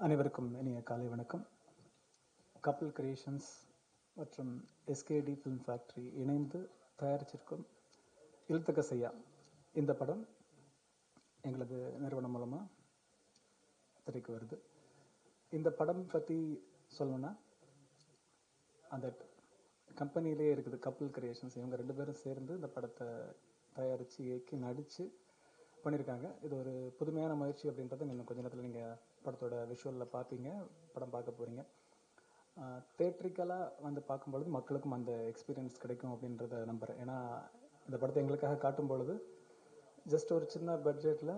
அனைவருக்கும் இனிய காலை வணக்கம். கப்பல் கிரியேஷன்ஸ் மற்றும் எஸ்கேடி ஃபிலிம் ஃபேக்ட்ரி இணைந்து தயாரிச்சிருக்கும் இழுத்துக்க செய்யா இந்த படம் எங்களது நிறுவனம் மூலமாக திரைக்கு வருது. இந்த படம் பற்றி சொல்லணும்னா, அந்த கம்பெனிலே இருக்குது கப்பல் கிரியேஷன்ஸ். இவங்க 2 பேரும் சேர்ந்து இந்த படத்தை தயாரித்து இயக்கி நடித்து பண்ணியிருக்காங்க. இது ஒரு புதுமையான முயற்சி அப்படின்றத இன்னும் கொஞ்ச நேரத்தில் நீங்கள் படத்தோட விஷுவலில் பார்ப்பீங்க, படம் பார்க்க போகிறீங்க. தேட்ரிக்கலாக வந்து பார்க்கும்பொழுது மக்களுக்கும் அந்த எக்ஸ்பீரியன்ஸ் கிடைக்கும் அப்படின்றத நம்புகிறேன். ஏன்னா இந்த படத்தை எங்களுக்காக காட்டும் பொழுது ஜஸ்ட் ஒரு சின்ன பட்ஜெட்டில்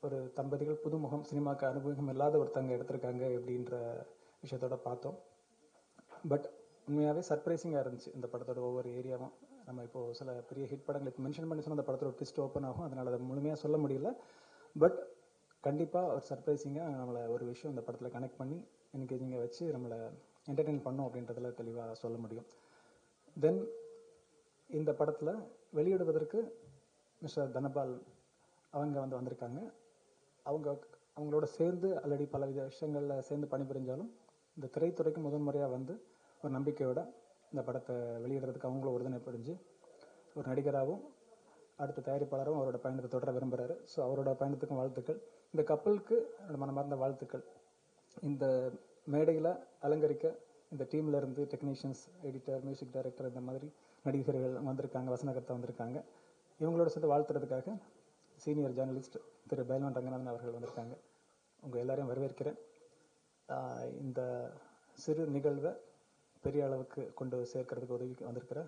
ஒரு தம்பதிகள் புதுமுகம், சினிமாவுக்கு அனுபவம் இல்லாத ஒருத்தங்க எடுத்திருக்காங்க அப்படின்ற விஷயத்தோட பார்த்தோம். பட் உண்மையாகவே சர்ப்ரைசிங்காக இருந்துச்சு இந்த படத்தோட ஒவ்வொரு ஏரியாவும். நம்ம இப்போது சில பெரிய ஹிட் படங்கள் இப்போ மென்ஷன் பண்ணி சொன்ன அந்த படத்தோட ட்விஸ்ட் ஓப்பன் ஆகும், அதனால் அதை முழுமையாக சொல்ல முடியல. பட் கண்டிப்பாக ஒரு சர்ப்ரைசிங்காக நம்மளை ஒரு விஷயம் இந்த படத்தில் கனெக்ட் பண்ணி என்கேஜிங்கை வச்சு நம்மளை என்டர்டெயின் பண்ணோம் அப்படின்றதுல தெளிவாக சொல்ல முடியும். தென் இந்த படத்தில் வெளியிடுவதற்கு மிஸ்டர் தனபால் அவங்க வந்திருக்காங்க. அவங்களோட சேர்ந்து ஆல்ரெடி பல வித விஷயங்களில் சேர்ந்து பணிபுரிஞ்சாலும் இந்த திரைத்துறைக்கு முதன்முறையாக வந்து ஒரு நம்பிக்கையோட இந்த படத்தை வெளியிடுறதுக்கு அவங்களும் உறுதுணை புரிஞ்சு ஒரு நடிகராகவும் அடுத்த தயாரிப்பாளரும் அவரோட பயணத்தை தொடர விரும்புகிறாரு. ஸோ அவரோட பயணத்துக்கும் வாழ்த்துக்கள். இந்த கப்பலுக்கு மனமார்ந்த வாழ்த்துக்கள். இந்த மேடையில் அலங்கரிக்க இந்த டீமில் இருந்து டெக்னீஷியன்ஸ், எடிட்டர், மியூசிக் டைரக்டர், இந்த மாதிரி நடிகர்கள் வந்திருக்காங்க, வசனகர்த்தா வந்திருக்காங்க. இவங்களோட சேர்ந்து வாழ்த்துறதுக்காக சீனியர் ஜேர்னலிஸ்ட் திரு பைல்வான் ரங்கநாதன் அவர்கள் வந்திருக்காங்க. உங்கள் எல்லாரையும் வரவேற்கிறேன். இந்த சிறு நிகழ்வை பெரிய அளவுக்கு கொண்டு சேர்க்கறதுக்கு உதவி வந்திருக்கிற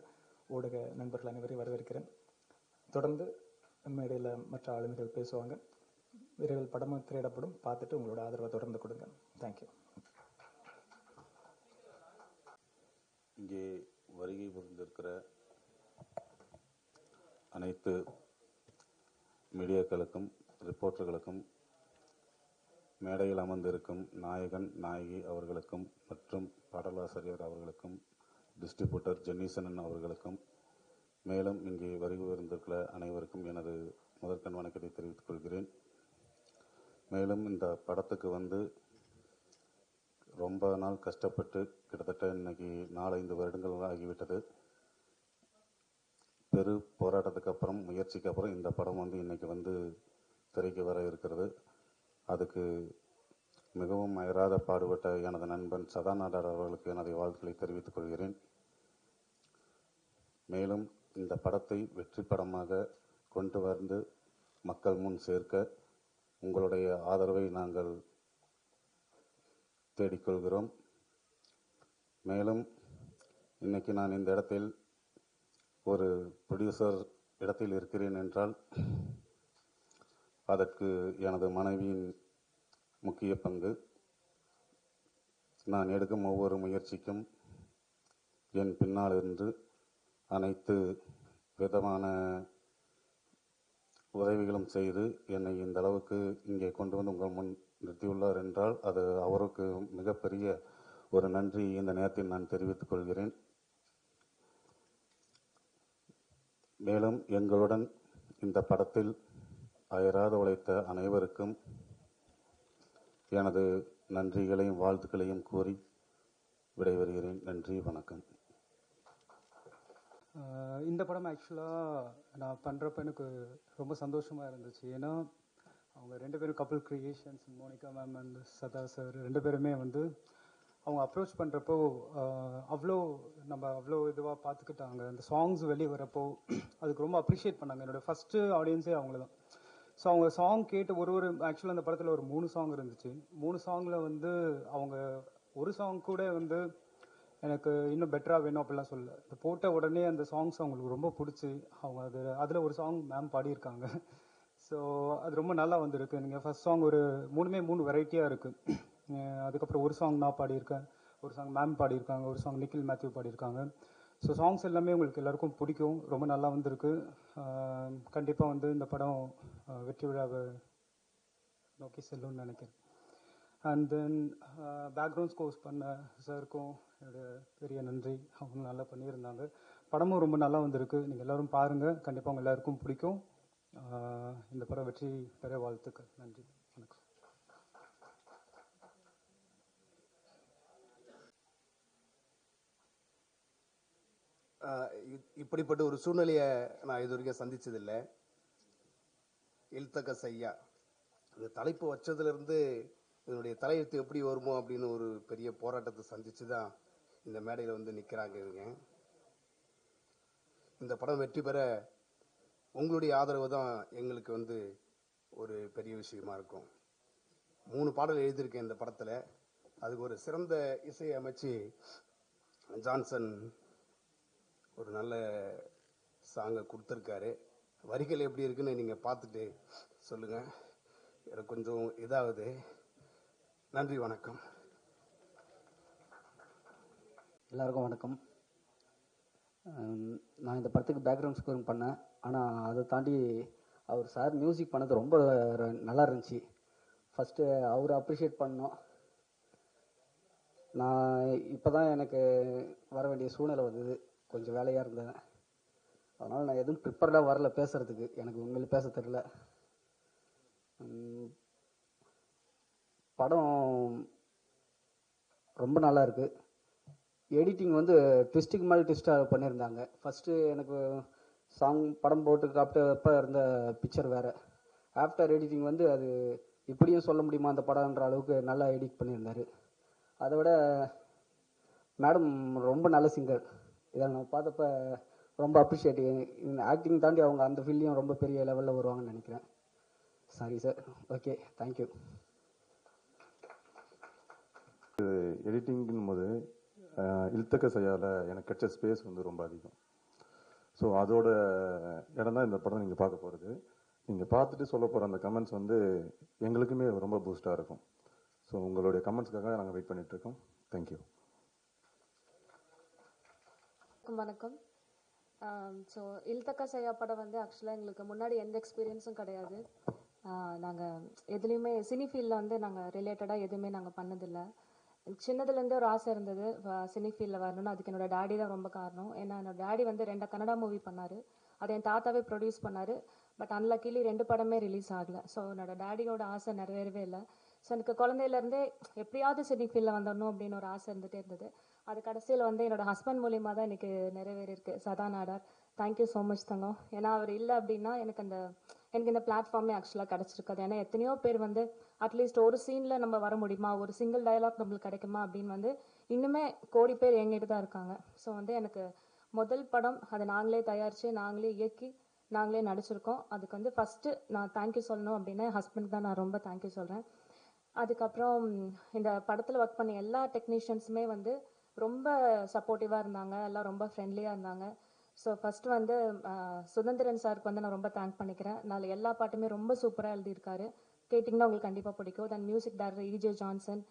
ஊடக நண்பர்கள் அனைவரையும் வரவேற்கிறேன். தொடர்ந்து மேடையில் மற்ற ஆளுமைகள் பேசுவாங்க. விரைவில் படமும் திரையிடப்படும். பார்த்துட்டு உங்களோட ஆதரவை தொடர்ந்து கொடுங்க. தேங்க்யூ. இங்கே வருகை புரிந்திருக்கிற அனைத்து மீடியாக்களுக்கும், ரிப்போர்ட்டர்களுக்கும், மேடையில் அமர்ந்திருக்கும் நாயகன், நாயகி அவர்களுக்கும் மற்றும் பாடலாசிரியர் அவர்களுக்கும், டிஸ்ட்ரிபியூட்டர் ஜென்னிசனன் அவர்களுக்கும், மேலும் இங்கே வருகை புரிந்திருக்கிற அனைவருக்கும் எனது முதற்கண் வணக்கத்தை தெரிவித்துக் கொள்கிறேன். மேலும் இந்த படத்துக்கு வந்து ரொம்ப நாள் கஷ்டப்பட்டு கிட்டத்தட்ட இன்னைக்கு 4-5 வருடங்கள் ஆகிவிட்டது. பெரு போராட்டத்துக்கு அப்புறம், முயற்சிக்கு அப்புறம் இந்த படம் வந்து இன்னைக்கு வந்து திரைக்கு வர இருக்கிறது. அதுக்கு மிகவும் அயராத பாடுபட்ட எனது நண்பன் சதாநாடார் அவர்களுக்கு எனது வாழ்த்துக்களை தெரிவித்துக் கொள்கிறேன். மேலும் இந்த படத்தை வெற்றி படமாக கொண்டு வந்து மக்கள் முன் சேர்க்க உங்களுடைய ஆதரவை நாங்கள் தேடிக்கொள்கிறோம். மேலும் இன்னைக்கு நான் இந்த இடத்தில் ஒரு ப்ரொடியூசர் இடத்தில் இருக்கிறேன் என்றால் அதற்கு எனது மனைவியின் முக்கிய பங்கு. நான் எடுக்கும் ஒவ்வொரு முயற்சிக்கும் என் பின்னால் இருந்து அனைத்து விதமான உதவிகளும் செய்து என்னை இந்த அளவுக்கு இங்கே கொண்டு வந்து உங்கள் முன் நிறுத்தியுள்ளார் என்றால் அது அவருக்கு மிகப்பெரிய ஒரு நன்றி இந்த நேரத்தில் நான் தெரிவித்துக் கொள்கிறேன். மேலும் எங்களுடன் இந்த படத்தில் அயராத உழைத்த அனைவருக்கும் எனது நன்றிகளையும் வாழ்த்துக்களையும் கூறி விடைபெறுகிறேன். நன்றி, வணக்கம். இந்த படம் ஆக்சுவலாக நான் பண்ணுறப்ப எனக்கு ரொம்ப சந்தோஷமாக இருந்துச்சு. ஏன்னா அவங்க 2 பேரும் கப்பல் கிரியேஷன்ஸ், மோனிகா மேம் அண்ட் சதா சார் 2 பேருமே வந்து அவங்க அப்ரோச் பண்ணுறப்போ அவ்வளோ இதுவாக பார்த்துக்கிட்டாங்க. அந்த சாங்ஸ் வெளியே வரப்போ அதுக்கு ரொம்ப அப்ரிஷியேட் பண்ணாங்க. என்னோடய ஃபஸ்ட்டு ஆடியன்ஸே அவங்கள தான். ஸோ அவங்க சாங் கேட்டு ஆக்சுவலாக அந்த படத்தில் ஒரு 3 சாங் இருந்துச்சு. 3 சாங்கில் வந்து அவங்க ஒரு சாங் கூட வந்து எனக்கு இன்னும் பெட்டராக வேணும் அப்படிலாம் சொல்லல. இது போட்ட உடனே அந்த சாங்ஸ் அவங்களுக்கு ரொம்ப பிடிச்சி அவங்க அதில் ஒரு சாங் மேம் பாடியிருக்காங்க. ஸோ அது ரொம்ப நல்லா வந்திருக்கு. நீங்கள் ஃபஸ்ட் சாங் ஒரு 3 வெரைட்டியாக இருக்குது. அதுக்கப்புறம் ஒரு சாங் நான் பாடியிருக்கேன், ஒரு சாங் மேம் பாடியிருக்காங்க, ஒரு சாங் நிக்கில் மேத்யூ பாடியிருக்காங்க. ஸோ சாங்ஸ் எல்லாமே உங்களுக்கு எல்லாருக்கும் பிடிக்கும், ரொம்ப நல்லா வந்திருக்கு. கண்டிப்பாக வந்து இந்த படம் வெற்றி விழாவை நோக்கி செல்லும்னு நினைக்கிறேன். அண்ட் தென் பேக்ரவுண்ட் ஸ்கோர்ஸ் பண்ண சாருக்கும் என்னுடைய பெரிய நன்றி. அவங்க நல்லா பண்ணியிருந்தாங்க. படமும் ரொம்ப நல்லா வந்திருக்கு. நீங்கள் எல்லோரும் பாருங்கள், கண்டிப்பாக அவங்க எல்லாருக்கும் பிடிக்கும். இந்த படம் வெற்றி பெற வாழ்த்துக்கள். நன்றி, வணக்கம். இப்படிப்பட்ட ஒரு சூழ்நிலையை நான் இது வரைக்கும் சந்திச்சதில்லை. இல்தக்க செய்யா இந்த தலைப்பு வச்சதுலேருந்து இதனுடைய தலையெழுத்து எப்படி வருமோ அப்படின்னு ஒரு பெரிய போராட்டத்தை சந்திச்சு தான் இந்த மேடையில் வந்து நிற்கிறாங்க இவங்க. இந்த படம் வெற்றி பெற உங்களுடைய ஆதரவு தான் எங்களுக்கு வந்து ஒரு பெரிய விஷயமா இருக்கும். 3 பாடல் எழுதியிருக்கேன் இந்த படத்தில். அதுக்கு ஒரு சிறந்த இசை அமைச்சு ஜான்சன் ஒரு நல்ல சாங்கை கொடுத்துருக்காரு. வரிகள் எப்படி இருக்குன்னு நீங்கள் பார்த்துட்டு சொல்லுங்கள். எனக்கு கொஞ்சம் இதாகுது. நன்றி, வணக்கம். எல்லாருக்கும் வணக்கம். நான் இந்த படத்துக்கு பேக்ரவுண்ட் ஸ்கோரிங் பண்ணேன். ஆனால் அதை தாண்டி அவர் சார் மியூசிக் பண்ணது ரொம்ப நல்லா இருந்துச்சு. ஃபஸ்ட்டு அவரை அப்ரிஷியேட் பண்ணோம். நான் இப்போ தான் எனக்கு வர வேண்டிய சூழ்நிலை வந்தது, கொஞ்சம் வேலையாக இருந்தேன். அதனால் நான் எதுவும் ப்ரிப்பேர்டாக வரல பேசுகிறதுக்கு, எனக்கு உண்மையிலே பேச தெரில. படம் ரொம்ப நல்லா இருக்குது. எடிட்டிங் வந்து ட்விஸ்ட்டுக்கு மேலே ட்விஸ்ட்டாக பண்ணியிருந்தாங்க. ஃபஸ்ட்டு எனக்கு சாங் படம் போட்டு காப்பிட்டப்போ இருந்த பிக்சர் வேறு. ஆஃப்டர் எடிட்டிங் வந்து அது இப்படியும் சொல்ல முடியுமா அந்த படம்ன்ற அளவுக்கு நல்லா எடிட் பண்ணியிருந்தார். அதை விட மேடம் ரொம்ப நல்ல சிங்கர். இதை நான் பார்த்தப்ப ரொம்ப அப்ரிஷியேட்டிவ். இந்த ஆக்டிங் தாண்டி அவங்க அந்த ஃபீல்டையும் ரொம்ப பெரிய லெவலில் வருவாங்கன்னு நினைக்கிறேன். Sorry sir. Okay, thank you. எடிட்டிங்கும் போது இல்தக்க செய்யால எனக்கு கிடைச்ச ஸ்பேஸ் வந்து ரொம்ப அதிகம். ஸோ அதோட இடம் தான் இந்த படம் நீங்கள் பார்க்க போகிறது. நீங்கள் பார்த்துட்டு சொல்ல போகிற அந்த கமெண்ட்ஸ் வந்து எங்களுக்குமே ரொம்ப பூஸ்டாக இருக்கும். ஸோ உங்களுடைய கமெண்ட்ஸ்க்காக நாங்கள் வெயிட் பண்ணிகிட்ருக்கோம். தேங்க்யூ. வணக்கம். ஸோ இல்தக்க செய்யா படம் வந்து ஆக்சுவலாக எங்களுக்கு முன்னாடி எந்த எக்ஸ்பீரியன்ஸும் கிடையாது. நாங்கள் எதுலேயுமே சினி ஃபீல்டில் வந்து நாங்கள் ரிலேட்டடாக எதுவுமே நாங்கள் பண்ணதில்லை. சின்னதுலேருந்து ஒரு ஆசை இருந்தது சினி ஃபீல்டில் வரணும்னு. அதுக்கு என்னோட டேடி தான் ரொம்ப காரணம். ஏன்னா என்னோட டேடி வந்து 2 கன்னடா மூவி பண்ணார். அதை என் தாத்தாவே ப்ரொடியூஸ் பண்ணார். பட் அன்லக்கிலி 2 படமே ரிலீஸ் ஆகலை. ஸோ என்னோட டேடியோட ஆசை நிறைவேறவே இல்லை. ஸோ எனக்கு குழந்தையிலேருந்தே எப்படியாவது சினி ஃபீல்டில் வந்துடணும் அப்படின்னு ஒரு ஆசை இருந்துகிட்டே இருந்தது. அது கடைசியில் வந்து என்னோட ஹஸ்பண்ட் மூலியமாக தான் எனக்கு நிறைவேறியிருக்கு. சதா நாடார், தேங்க்யூ ஸோ மச் தங்கம். ஏன்னா அவர் இல்லை அப்படின்னா எனக்கு இந்த பிளாட்ஃபார்மே ஆக்சுவலாக கிடச்சிருக்காது. ஏன்னா எத்தனையோ பேர் வந்து அட்லீஸ்ட் ஒரு சீனில் நம்ம வர முடியுமா, ஒரு சிங்கிள் டயலாக் நம்மளுக்கு கிடைக்குமா அப்படின்னு வந்து இன்னுமே கோடி பேர் எங்கிட்டு தான் இருக்காங்க. ஸோ வந்து எனக்கு முதல் படம் அதை நாங்களே தயாரித்து நாங்களே இயக்கி நாங்களே நடிச்சிருக்கோம். அதுக்கு வந்து ஃபஸ்ட்டு நான் தேங்க்யூ சொல்லணும் அப்படின்னா ஹஸ்பண்ட் தான் நான் ரொம்ப தேங்க்யூ சொல்கிறேன். அதுக்கப்புறம் இந்த படத்தில் ஒர்க் பண்ண எல்லா டெக்னீஷியன்ஸுமே வந்து ரொம்ப சப்போர்ட்டிவாக இருந்தாங்க. எல்லாம் ரொம்ப ஃப்ரெண்ட்லியாக இருந்தாங்க. ஸோ ஃபஸ்ட்டு வந்து சுதந்திரன் சாருக்கு வந்து நான் ரொம்ப தேங்க் பண்ணிக்கிறேன். நான் எல்லா பாட்டுமே ரொம்ப சூப்பராக எழுதியிருக்காரு. கேட்டிங்கன்னா உங்களுக்கு கண்டிப்பாக பிடிக்கும். தென் மியூசிக் டைரக்டர் இஜே ஜான்சன்,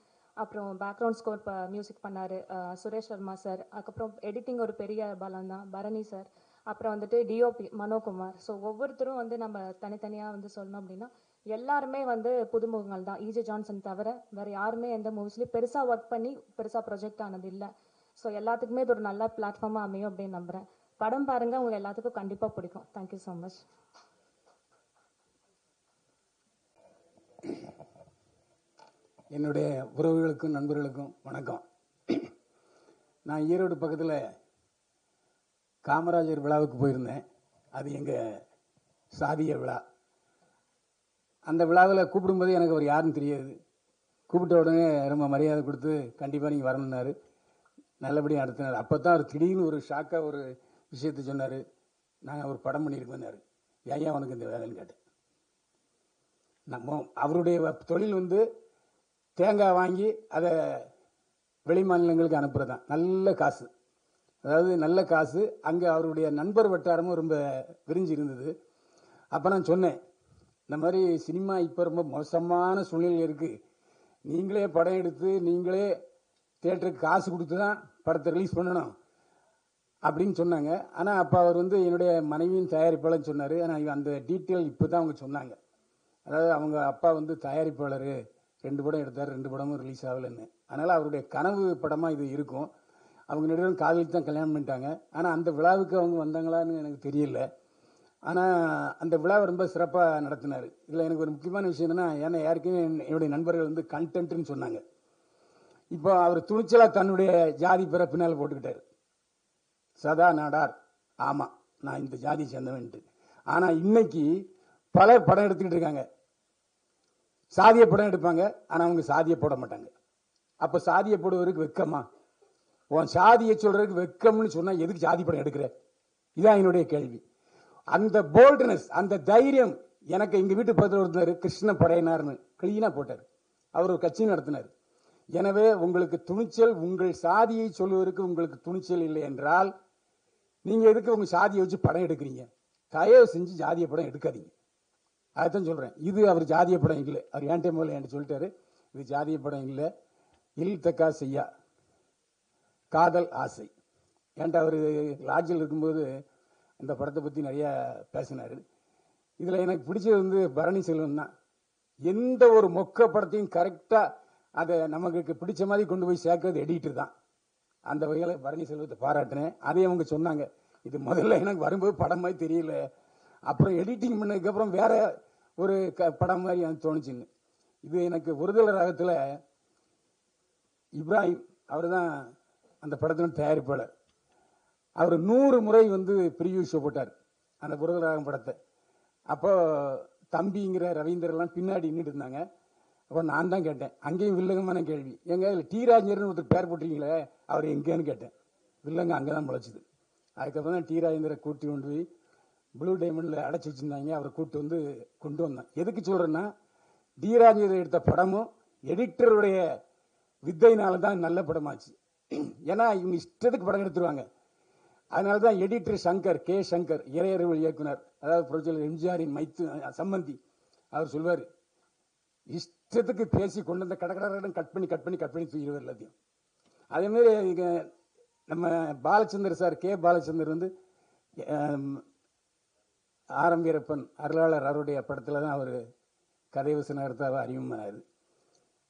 அப்புறம் பேக்ரவுண்ட் ஸ்கோர் மியூசிக் பண்ணார் சுரேஷ் சர்மா சார். அதுக்கப்புறம் எடிட்டிங் ஒரு பெரிய பலம் தான் பரணி சார். அப்புறம் வந்துட்டு டிஓபி மனோகுமார். ஸோ ஒவ்வொருத்தரும் வந்து நம்ம தனித்தனியாக வந்து சொல்லணும் அப்படின்னா எல்லாருமே வந்து புதுமுகங்கள் தான். இஜே ஜான்சன் தவிர வேறு யாருமே எந்த மூவிஸ்லையும் பெருசாக ஒர்க் பண்ணி பெருசாக ப்ரொஜெக்ட் ஆனது இல்லை. ஸோ எல்லாத்துக்குமே இது ஒரு நல்ல பிளாட்ஃபார்மாக அமையும் அப்படின்னு நம்புகிறேன். படம் பாருங்கள், உங்களுக்கு எல்லாத்துக்கும் கண்டிப்பாக பிடிக்கும். Thank you so much. என்னுடைய உறவுகளுக்கும் நண்பர்களுக்கும் வணக்கம். நான் ஈரோடு பக்கத்தில் காமராஜர் விழாவுக்கு போயிருந்தேன். அது எங்கள் சாதிய விழா. அந்த விழாவில் கூப்பிடும்போது எனக்கு அவர் யாருன்னு தெரியாது. கூப்பிட்ட உடனே ரொம்ப மரியாதை கொடுத்து கண்டிப்பாக நீங்கள் வரணுன்னாரு. நல்லபடியாக நடத்தினார். அப்போ தான் அவர் திடீர்னு ஒரு ஷாக்காக ஒரு விஷயத்தை சொன்னார். நாங்கள் ஒரு படம் பண்ணியிருக்கோன்னாரு. ஏன் அவனுக்கு இந்த வேலைன்னு கேட்டேன். நம்ம அவருடைய தொழில் வந்து தேங்காய் வாங்கி அதை வெளி மாநிலங்களுக்கு அனுப்புறது தான். நல்ல காசு, அதாவது நல்ல காசு. அங்கே அவருடைய நண்பர் வட்டாரமும் ரொம்ப விரிஞ்சு இருந்தது. அப்போ நான் சொன்னேன், இந்த மாதிரி சினிமா இப்போ ரொம்ப மோசமான சூழ்நிலை இருக்குது, நீங்களே படம் எடுத்து நீங்களே தியேட்டருக்கு காசு கொடுத்து தான் படத்தை ரிலீஸ் பண்ணணும் அப்படின்னு சொன்னாங்க. ஆனால் அப்போ அவர் வந்து என்னுடைய மனைவியின் தயாரிப்பாளர்னு சொன்னார். ஆனால் அந்த டீட்டெயில் இப்போ தான் அவங்க சொன்னாங்க. அதாவது அவங்க அப்பா வந்து தயாரிப்பாளர், 2 படம் எடுத்தார், 2 படமும் ரிலீஸ் ஆகலைன்னு. அதனால் அவருடைய கனவு படமாக இது இருக்கும். அவங்க நடுவில் காதலித்து தான் கல்யாணம் பண்ணிட்டாங்க. ஆனால் அந்த விழாவுக்கு அவங்க வந்தாங்களான்னு எனக்கு தெரியல. ஆனால் அந்த விழாவை ரொம்ப சிறப்பாக நடத்தினார். இதில் எனக்கு ஒரு முக்கியமான விஷயம் என்னென்னா, ஏன்னா யாருக்குமே என்னுடைய நண்பர்கள் வந்து கண்டென்ட்னு சொன்னாங்க. இப்போ அவர் துணிச்சலாக தன்னுடைய ஜாதி பேரை பின்னால் போட்டுக்கிட்டார். சதா நாடார், ஆமாம் நான் இந்த ஜாதி சேர்ந்தவன்ட்டு. ஆனால் இன்னைக்கு பலர் படம் எடுத்துக்கிட்டு இருக்காங்க. சாதிய படம் எடுப்பாங்க, ஆனால் அவங்க சாதியை போட மாட்டாங்க. அப்போ சாதியை போடுவதற்கு வெக்கமா? உன் சாதியை சொல்றதுக்கு வெக்கம்னு சொன்னால் எதுக்கு சாதி படம் எடுக்கிற? இதான் என்னுடைய கேள்வி. அந்த போல்ட்னஸ், அந்த தைரியம் எனக்கு எங்கள் வீட்டு பக்கத்தில் ஒருத்தர் கிருஷ்ண பறையனார்னு கிளீனாக போட்டார். அவர் ஒரு கட்சி நடத்தினார். எனவே உங்களுக்கு துணிச்சல், உங்கள் சாதியை சொல்வதற்கு உங்களுக்கு துணிச்சல் இல்லை என்றால் நீங்கள் எதுக்கு உங்கள் சாதியை வச்சு படம் எடுக்கிறீங்க? தயவு செஞ்சு ஜாதிய படம் எடுக்காதீங்க. அதுதான் சொல்கிறேன். இது அவர் ஜாதிய படம் இல்லை. அவர் ஏன்டே முதல்ல என்கிட்ட சொல்லிட்டாரு, இது ஜாதிய படம் இல்லை, இல்தக்கா செய்யா காதல் ஆசை. ஏன்டா அவர் லாட்ஜில் இருக்கும்போது அந்த படத்தை பற்றி நிறையா பேசினார். இதில் எனக்கு பிடிச்சது வந்து பரணி செல்வன் தான். எந்த ஒரு மொக்க படத்தையும் கரெக்டாக அதை நமக்கு பிடிச்ச மாதிரி கொண்டு போய் சேர்க்கறது எடிட்டர் தான். அந்த வகையில் பரணி செல்வத்தை பாராட்டினேன். அதே அவங்க சொன்னாங்க, இது முதல்ல எனக்கு வரும்போது படம் மாதிரி தெரியல, அப்புறம் எடிட்டிங் பண்ணதுக்கப்புறம் வேற ஒரு படம் மாதிரி எனக்கு தோணுச்சுன்னு. இது எனக்கு ஒருதலை ராகத்தில் இப்ராஹிம் அவர் தான் அந்த படத்தின் தயாரிப்பாளர். அவர் 100 முறை வந்து ப்ரிவியூ ஷோ போட்டார் அந்த ஒருதலை ராகம் படத்தை. அப்போ தம்பிங்கிற ரவீந்திரெல்லாம் பின்னாடி நின்றுட்டு இருந்தாங்க. அப்போ நான் தான் கேட்டேன், அங்கேயும் வில்லங்கமான கேள்வி, எங்க இல்லை டி ராஜேந்திரன் ஒருத்தர் பேர் போட்டிருக்கீங்களே அவர் எங்கேன்னு கேட்டேன். வில்லங்க அங்கே தான் முளைச்சிது. அதுக்கப்புறம் தான் டி ராஜேந்திர கூட்டி கொண்டு போய் ப்ளூ டைமண்டில் அடைச்சி வச்சுருந்தாங்க. அவரை கூப்பிட்டு வந்து கொண்டு வந்தேன். எதுக்கு சொல்கிறேன்னா, டி ராஜேந்திரன் எடுத்த படமும் எடிட்டருடைய வித்தையினால தான் நல்ல படமாச்சு. ஏன்னா இவங்க இஷ்டத்துக்கு படம் எடுத்துருவாங்க. அதனால தான் எடிட்டர் சங்கர், கே சங்கர், இறையறிவு இயக்குனர், அதாவது புரட்சியாளர் எம்ஜிஆரின் சம்பந்தி, அவர் சொல்வார், இஷ்டத்துக்கு பேசி கொண்டு வந்த கடற்கடன் கட் பண்ணி தூக்கிடுவார் எல்லாத்தையும். அதேமாரி நம்ம பாலச்சந்தர் சார், கே பாலச்சந்தர் வந்து ஆரம்பீரப்பன் அருளாளர் அவருடைய படத்தில் தான் அவர் கதை வசனத்தை அறிமுகமானார்.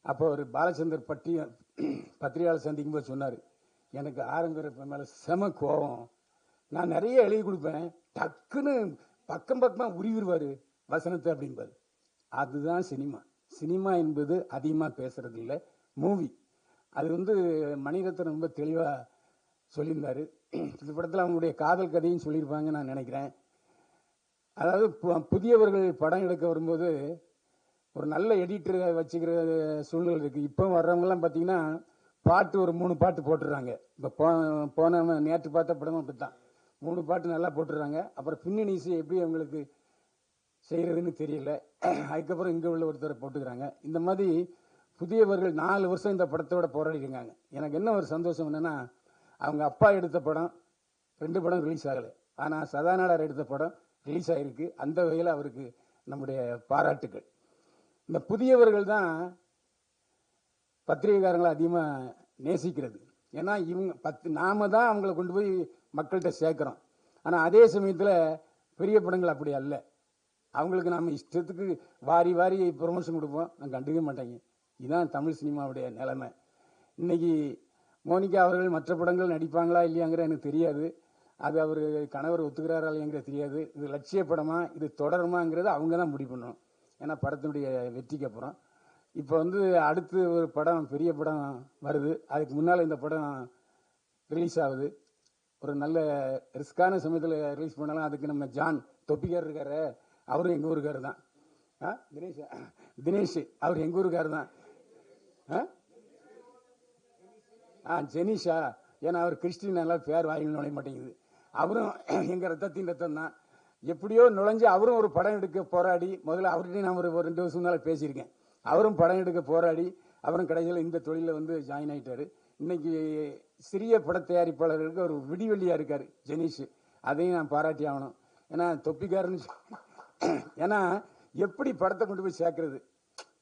அப்போ அவர் பாலச்சந்தர் பத்திரிகையாளர் சந்திக்கும் போது சொன்னார், எனக்கு ஆரம்பீரப்பன் மேலே செம கோபம், நான் நிறைய எழுதி கொடுப்பேன், டக்குன்னு பக்கமாக உருவிடுவார் வசனத்தை அப்படின்பார். அதுதான் சினிமா. சினிமா என்பது அதிகமாக பேசுறது இல்லை, மூவி. அது வந்து மணிரத்னம் ரொம்ப தெளிவாக சொல்லியிருந்தார். இந்த படத்தில் அவங்களுடைய காதல் கதையும் சொல்லியிருப்பாங்க நான் நினைக்கிறேன். அதாவது புதியவர்கள் படம் எடுக்க வரும்போது ஒரு நல்ல எடிட்டரை வச்சுக்கிற சூழ்நிலை இருக்குது. இப்போ வர்றவங்கலாம் பார்த்தீங்கன்னா பாட்டு ஒரு 3 பாட்டு போட்டுடுறாங்க. இப்போ போன நேற்று பார்த்த படமும் அப்படி தான் 3 பாட்டு நல்லா போட்டுடுறாங்க. அப்புறம் பின்னணி இசை எப்படி அவங்களுக்கு செய்கிறதுன்னு தெரியல. அதுக்கப்புறம் இங்கே உள்ள ஒருத்தரை போட்டுக்கிறாங்க. இந்த மாதிரி புதியவர்கள் 4 வருஷம் இந்த படத்தோட போராடிருக்காங்க. எனக்கு என்ன ஒரு சந்தோஷம் என்னென்னா, அவங்க அப்பா எடுத்த படம் 2 படம் ரிலீஸ் ஆகலை, ஆனால் சதாநாடார் எடுத்த படம் ரிலீஸ் ஆகிருக்கு. அந்த வகையில் அவருக்கு நம்முடைய பாராட்டுக்கள். இந்த புதியவர்கள் தான் பத்திரிகைக்காரங்களை அதிகமாக நேசிக்கிறது. ஏன்னா இவங்க நாம தான் அவங்கள கொண்டு போய் மக்கள்கிட்ட சேர்க்குறோம். ஆனால் அதே சமயத்தில் பெரிய படங்கள் அப்படி அல்ல. அவங்களுக்கு நம்ம இஷ்டத்துக்கு வாரி ப்ரொமோஷன் கொடுப்போம், நான் கண்டுக்க மாட்டாங்க. இதுதான் தமிழ் சினிமாவுடைய நிலைமை. இன்னைக்கு மோனிகா அவர்கள் மற்ற படங்கள் நடிப்பாங்களா இல்லையாங்கிற எனக்கு தெரியாது. அது அவர் கணவர் ஒத்துக்கிறாரா இல்லையாங்கிற தெரியாது. இது லட்சிய படமா, இது தொடருமாங்கிறத அவங்க தான் முடிவு பண்ணணும். ஏன்னா படத்தினுடைய வெற்றிக்கு அப்புறம் இப்போ வந்து அடுத்து ஒரு படம், பெரிய படம் வருது. அதுக்கு முன்னால் இந்த படம் ரிலீஸ் ஆகுது. ஒரு நல்ல ரிஸ்கான சமயத்தில் ரிலீஸ் பண்ணலாம். அதுக்கு நம்ம ஜான் தொப்பிக்கார் இருக்காரு, அவரும் எங்கள் ஊருக்காரு தான். தினேஷ் அவர் எங்கள் ஊருக்காரு தான். ஜெனிஷா, ஏன்னா அவர் கிறிஸ்டின் நல்லா பேர் வாங்கி நுழைய மாட்டேங்குது. அவரும் எங்கள் ரத்தத்தின் ரத்தம் தான். எப்படியோ நுழைஞ்சு அவரும் ஒரு படம் எடுக்க போராடி, முதல்ல அவர்கிட்ட நான் ஒரு 2 வருஷம் முன்னால் பேசியிருக்கேன். அவரும் படம் எடுக்க போராடி அப்புறம் கடைசியில் இந்த தொழிலில் வந்து ஜாயின் ஆகிட்டாரு. இன்னைக்கு சிறிய பட தயாரிப்பாளர்களுக்கு ஒரு விடிவெள்ளியாக இருக்கார் ஜெனிஷ். அதையும் நான் பாராட்டி ஆகணும். ஏன்னா தொப்பிக்காரன்னு ஏன்னா எப்படி படத்தை கொண்டு போய் சேர்க்கறது,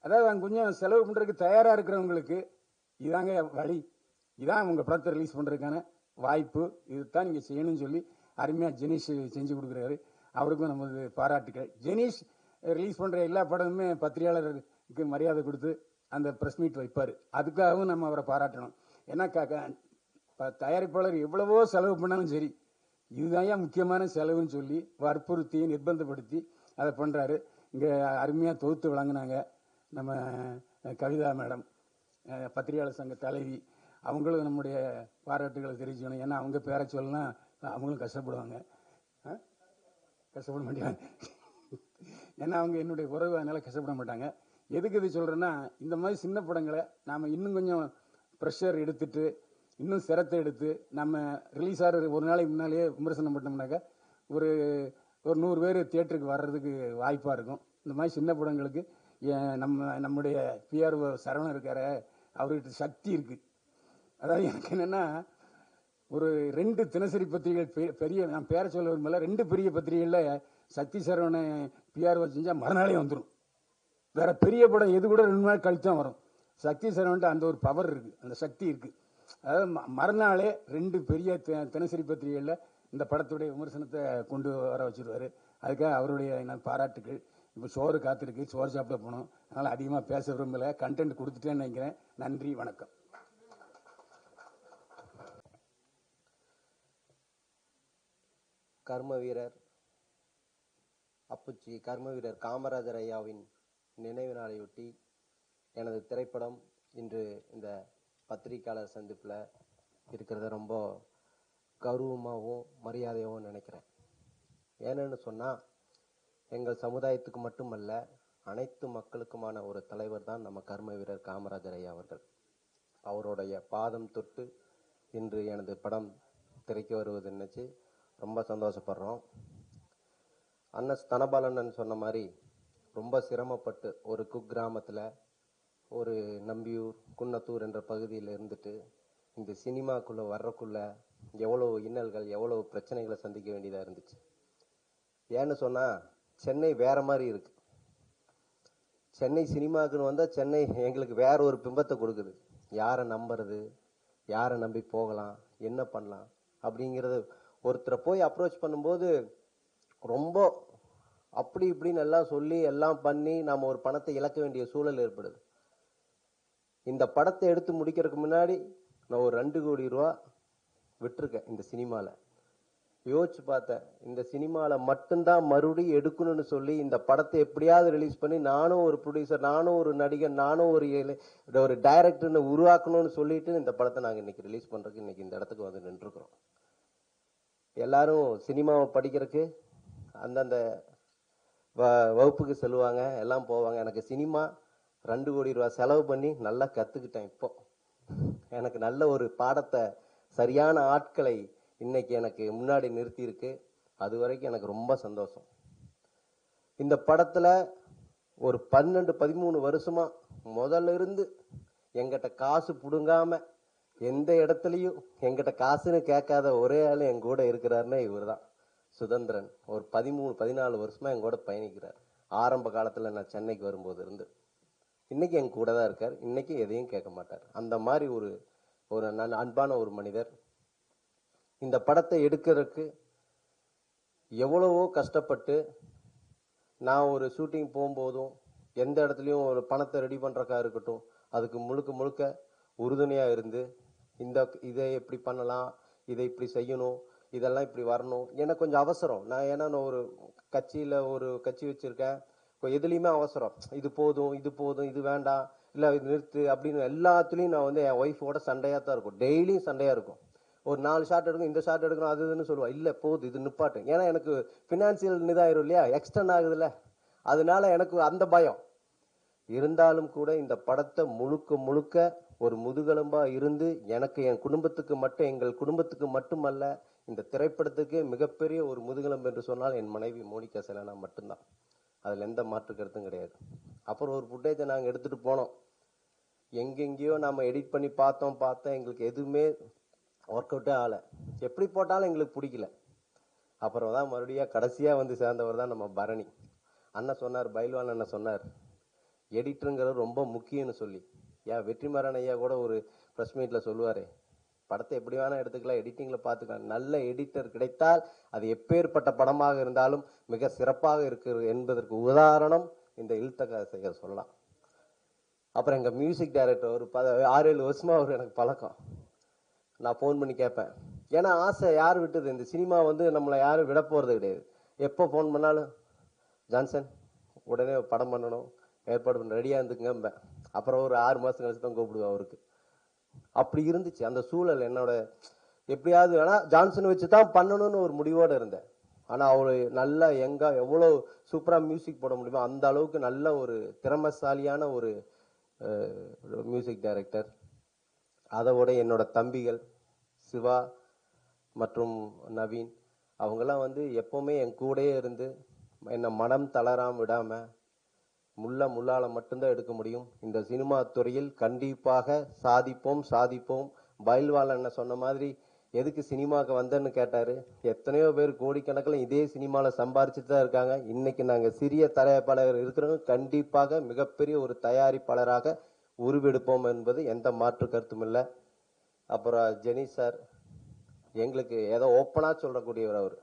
அதாவது அவங்க கொஞ்சம் செலவு பண்ணுறதுக்கு தயாராக இருக்கிறவங்களுக்கு இதாங்க வழி, இதான் உங்கள் படத்தை ரிலீஸ் பண்ணுறதுக்கான வாய்ப்பு, இதுதான் நீங்கள் செய்யணும்னு சொல்லி அருமையாக ஜெனிஷ் செஞ்சு கொடுக்குறாரு. அவருக்கும் நமது பாராட்டுக்கள். ஜெனிஷ் ரிலீஸ் பண்ணுற எல்லா படமுமே பத்திரிகையாளருக்கு மரியாதை கொடுத்து அந்த ப்ரெஸ் மீட் வைப்பார். அதுக்காகவும் நம்ம அவரை பாராட்டணும். ஏன்னா தயாரிப்பாளர் எவ்வளவோ செலவு பண்ணாலும் சரி, இதுதான் முக்கியமான செலவுன்னு சொல்லி வற்புறுத்தி நிர்பந்தப்படுத்தி அதை பண்ணுறாரு. இங்கே அருமையாக தொகுத்து வழங்கினாங்க நம்ம கவிதா மேடம், பத்திரிகையாளர் சங்க தலைவி. அவங்களும் நம்முடைய பாராட்டுகளை தெரிவிக்கணும். ஏன்னா அவங்க பேரை சொல்லலாம் அவங்களும் கஷ்டப்படுவாங்க. கஷ்டப்பட மாட்டாங்க. ஏன்னா அவங்க என்னுடைய உறவு, அதனால கஷ்டப்பட மாட்டாங்க. எதுக்கு இது சொல்கிறேன்னா, இந்த மாதிரி சின்ன படங்களை நாம் இன்னும் கொஞ்சம் ப்ரெஷர் எடுத்துட்டு, இன்னும் சிரத்தை எடுத்து, நம்ம ரிலீஸ் ஆகிற ஒரு நாளைக்கு முன்னாலேயே விமர்சனம் பண்ணோம்னாக்கா ஒரு 100 பேர் தியேட்டருக்கு வர்றதுக்கு வாய்ப்பாக இருக்கும். இந்த மாதிரி சின்ன படங்களுக்கு நம்முடைய பிஆர்ஓ சரவணன் இருக்கார, அவர்கிட்ட சக்தி இருக்குது. அதாவது எனக்கு என்னென்னா, ஒரு 2 தினசரி பத்திரிகைகள் பெரிய, நான் பேர சொல்ல விரும்பல, 2 பெரிய பத்திரிகைகளில் சக்தி சரவணன் பிஆர்ஓ செஞ்சால் மறுநாளே வந்துடும். வேற பெரிய படம் எது கூட 2 நாள் கழிச்சு தான் வரும். சக்தி சரவன்ட்டு அந்த ஒரு பவர் இருக்குது, அந்த சக்தி இருக்குது. அதாவது மறுநாளே 2 பெரிய தினசரி பத்திரிகைகளில் இந்த படத்துடைய விமர்சனத்தை கொண்டு வர வச்சிருவாரு. அதுக்காக அவருடைய நான் பாராட்டுகள். இப்போ சோறு காத்திருக்கு, சோறு சாப்பிட போகணும். அதனால் அதிகமாக பேச விரும்பலை, கண்டென்ட் கொடுத்துட்டேன்னு நினைக்கிறேன். நன்றி, வணக்கம். கர்ம வீரர் அப்புச்சி, கர்ம வீரர் காமராஜர் ஐயாவின் நினைவு நாளையொட்டி எனது திரைப்படம் இன்று இந்த பத்திரிக்கையாளர் சந்திப்பில் இருக்கிறத ரொம்ப கௌரவமாகவும் மரியாதையாகவும் நினைக்கிறேன். ஏன்னு சொன்னால், எங்கள் சமுதாயத்துக்கு மட்டுமல்ல, அனைத்து மக்களுக்குமான ஒரு தலைவர் தான் நம்ம கர்ம வீரர் காமராஜர் ஐயா அவர்கள். அவருடைய பாதம் தொட்டு இன்று எனது படம் திரைக்கு வருவது நினைச்சு ரொம்ப சந்தோஷப்படுறோம். அண்ணன் தனபாலன் சொன்ன மாதிரி ரொம்ப சிரமப்பட்டு ஒரு குக்கிராமத்தில், ஒரு நம்பியூர் குன்னத்தூர் என்ற பகுதியில் இருந்துட்டு இந்த சினிமாக்குள்ளே வர்றக்குள்ள எவ்வளோ இன்னல்கள், எவ்வளோ பிரச்சனைகளை சந்திக்க வேண்டியதாக இருந்துச்சு. ஏன்னு சொன்னால், சென்னை வேற மாதிரி இருக்கு. சென்னை சினிமாக்குன்னு வந்தால் சென்னை எங்களுக்கு வேற ஒரு பிம்பத்தை கொடுக்குது. யாரை நம்புறது, யாரை நம்பி போகலாம், என்ன பண்ணலாம் அப்படிங்கிறது. ஒருத்தரை போய் அப்ரோச் பண்ணும்போது ரொம்ப அப்படி இப்படின்னு எல்லாம் சொல்லி எல்லாம் பண்ணி நாம் ஒரு பணத்தை இழக்க வேண்டிய சூழல் ஏற்படுது. இந்த படத்தை எடுத்து முடிக்கிறதுக்கு முன்னாடி நான் ஒரு 2 கோடி ரூபா விட்டுருக்கேன் இந்த சினிமாவில். யோசிச்சு பார்த்தேன், இந்த சினிமாவில் மட்டும்தான் மறுபடியும் எடுக்கணும்னு சொல்லி இந்த படத்தை எப்படியாவது ரிலீஸ் பண்ணி நானும் ஒரு ப்ரொடியூசர், நானும் ஒரு நடிகர், நானும் ஒரு டைரக்டர்னு உருவாக்கணும்னு சொல்லிட்டு இந்த படத்தை நாங்கள் இன்னைக்கு ரிலீஸ் பண்ணுறதுக்கு இன்னைக்கு இந்த இடத்துக்கு வந்து நின்றுருக்கிறோம். எல்லாரும் சினிமாவை படிக்கிறதுக்கு அந்தந்த வகுப்புக்கு செல்லுவாங்க, எல்லாம் போவாங்க. எனக்கு சினிமா 2 கோடி ரூபா செலவு பண்ணி நல்லா கற்றுக்கிட்டேன். இப்போ எனக்கு நல்ல ஒரு பாடத்தை, சரியான ஆட்களை இன்னைக்கு எனக்கு முன்னாடி நிறுத்தியிருக்கு. அது வரைக்கும் எனக்கு ரொம்ப சந்தோஷம். இந்த படத்தில் ஒரு 12-13 வருஷமா முதல்ல இருந்து எங்கிட்ட காசு பிடுங்காம, எந்த இடத்துலையும் எங்கிட்ட காசுன்னு கேட்காத ஒரே ஆள் என் கூட இருக்கிறாருன்னா இவர் தான், சுதந்திரன். ஒரு 13-14 வருஷமா என் கூட பயணிக்கிறார். ஆரம்ப காலத்தில் நான் சென்னைக்கு வரும்போது இருந்து இன்னைக்கு என் கூட தான் இருக்கார். இன்னைக்கு எதையும் கேட்க மாட்டார். அந்த மாதிரி ஒரு அன்பான ஒரு மனிதர். இந்த படத்தை எடுக்கிறதுக்கு எவ்வளவோ கஷ்டப்பட்டு, நான் ஒரு ஷூட்டிங் போகும்போதும் எந்த இடத்துலையும் ஒரு பணத்தை ரெடி பண்ணுறக்கா இருக்கட்டும், அதுக்கு முழுக்க உறுதுணையாக இருந்து, இதை எப்படி பண்ணலாம், இதை இப்படி செய்யணும், இதெல்லாம் இப்படி வரணும். எனக்கு கொஞ்சம் அவசரம். ஏன்னா நான் ஒரு கட்சி வச்சுருக்கேன். எதுலேயுமே அவசரம். இது போதும், இது வேண்டாம், இல்லை இது நிறுத்து அப்படின்னு எல்லாத்துலேயும் நான் என் ஒய்ஃபோட சண்டையாக தான் இருக்கும். டெய்லியும் சண்டையாக இருக்கும். ஒரு 4 ஷாட் எடுக்கணும், இந்த ஷாட் எடுக்கணும், அது இதுன்னு சொல்லுவாள். இல்லை போதும், இது நிப்பாட்டு. ஏன்னா எனக்கு ஃபினான்சியல் இதாயிரும் இல்லையா, எக்ஸ்டன் ஆகுதுல்ல, அதனால எனக்கு அந்த பயம் இருந்தாலும் கூட இந்த படத்தை முழுக்க ஒரு முதுகெலும்பாக இருந்து எனக்கு என் குடும்பத்துக்கு மட்டும், எங்கள் குடும்பத்துக்கு மட்டுமல்ல, இந்த திரைப்படத்துக்கு மிகப்பெரிய ஒரு முதுகெலும்பு என்று சொன்னால் என் மனைவி மோனிகா செலனா மட்டும்தான். அதில் எந்த மாற்று கருத்தும் கிடையாது. அப்புறம் ஒரு ஃபுட்டேஜை நாங்கள் எடுத்துகிட்டு போனோம். எங்கெங்கேயோ நாம் எடிட் பண்ணி பார்த்தோம். எங்களுக்கு எதுவுமே ஒர்க் அவுட்டே ஆகலை. எப்படி போட்டாலும் எங்களுக்கு பிடிக்கல. அப்புறம் தான் மறுபடியும் கடைசியாக வந்து சேர்ந்தவர் தான் நம்ம பரணி அண்ணன் சொன்னார். பைல்வான் அண்ணன் சொன்னார், எடிட்டருங்கிறது ரொம்ப முக்கியம்னு சொல்லி. வெற்றிமாறன் ஐயா கூட ஒரு ப்ரெஸ் மீட்டில் சொல்லுவார், படத்தை எப்படி வேணால் எடுத்துக்கலாம், எடிட்டிங்கில் பார்த்துக்கலாம். நல்ல எடிட்டர் கிடைத்தால் அது எப்பேற்பட்ட படமாக இருந்தாலும் மிக சிறப்பாக இருக்கிறது என்பதற்கு உதாரணம் இந்த இல்தகா சொல்லலாம். அப்புறம் எங்கள் மியூசிக் டைரக்டர் ஒரு 6-7 வருஷமாக அவர் எனக்கு பழக்கம். நான் ஃபோன் பண்ணி கேட்பேன். ஏன்னா ஆசை யார் விட்டுது, இந்த சினிமா நம்மளை யாரும் விட போகிறது கிடையாது. எப்போ ஃபோன் பண்ணாலும், ஜான்சன் உடனே படம் பண்ணணும், ஏற்பாடு பண்ண ரெடியாக இருந்துக்குங்க. அப்புறம் ஒரு 6 மாதம் கழிச்சு தான் கூப்பிடுவேன் அவருக்கு. அப்படி இருந்துச்சு அந்த சூழல். என்னோட எப்படியாவது வேணா ஜான்சன் வச்சு தான் பண்ணணும்னு ஒரு முடிவோடு இருந்தேன். ஆனால் அவரு நல்லா எவ்வளோ சூப்பராக மியூசிக் போட முடியுமோ அந்த அளவுக்கு நல்ல ஒரு திறமைசாலியான ஒரு மியூசிக் டைரக்டர். அதோட என்னோட தம்பிகள் சிவா மற்றும் நவீன் அவங்கெல்லாம் வந்து எப்போவுமே என் கூடயே இருந்து என்னை மனம் தளராம விடாமல் முள்ளால மட்டும்தான் எடுக்க முடியும். இந்த சினிமா துறையில் கண்டிப்பாக சாதிப்போம். பயில்வாள் என்ன சொன்ன மாதிரி எதுக்கு சினிமாவுக்கு வந்தேன்னு கேட்டாரு. எத்தனையோ பேர் கோடிக்கணக்கில் இதே சினிமாவில் சம்பாரிச்சுட்டு தான் இருக்காங்க. இன்னைக்கு நாங்கள் சிறிய தயாரிப்பாளர் இருக்கிறவங்க கண்டிப்பாக மிகப்பெரிய ஒரு தயாரிப்பாளராக உருவெடுப்போம் என்பது எந்த மாற்று கருத்தும் இல்லை. அப்புறம் ஜெனி சார் எங்களுக்கு ஏதோ ஓப்பனாக சொல்லக்கூடியவர். அவர்